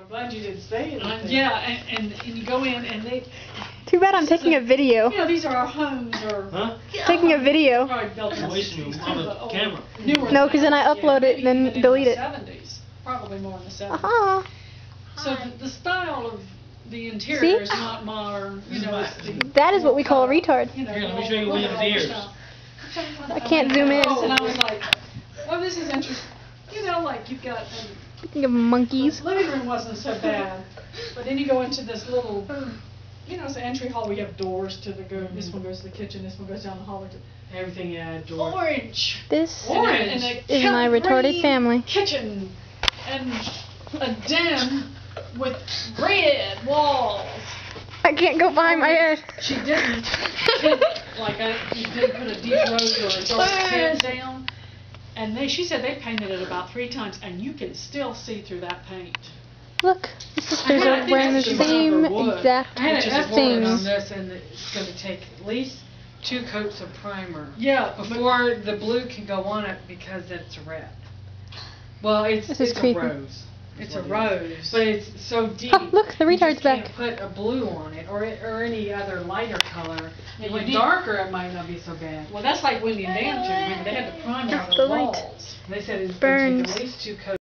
I'm glad you didn't say anything. Yeah, and you go in and they... Too bad I'm taking a video. You know, these are our homes or... Huh? Taking a video. Probably built in I'm wasting these your kind of mama's old, camera. newer No, because then I things. upload it, then Maybe even delete in it. the 70s. Probably more in the 70s. Aha. So the style of the interior See? is not modern. You know, it's the... That is what we call a retard. You know, Here, let me old- show you William's old ears. style. I can't zoom in. And I was like, oh, this is interesting. You know, like you've got... Speaking of monkeys. The living room wasn't so bad, but then you go into this little, you know, it's an entry hall where you have doors to the go. This one goes to the kitchen. This one goes down the hallway to Everything you had, doors. orange. This And a is my retarded green family. kitchen and a den with red walls. I can't go behind my head. She didn't you didn't put a deep rose or a dark tint down. And she said they painted it about 3 times, and you can still see through that paint. Look, the sisters I are think wearing the that's same wood. exact I had Which an is estimate on things. this, and it's going to take at least 2 coats of primer Yeah, before the blue can go on it because it's red. Well, it's This is a creepy. rose. It's a What rose, but it's so deep. Oh, look, the you retard's just can't back. put a blue on it or any other lighter color. Yeah, If you it need- went darker, it might not be so bad. well, that's like Wendy and Dan too. Remember, they had to prime all The the light. walls. They said it's going to Burns. take at least 2 coats.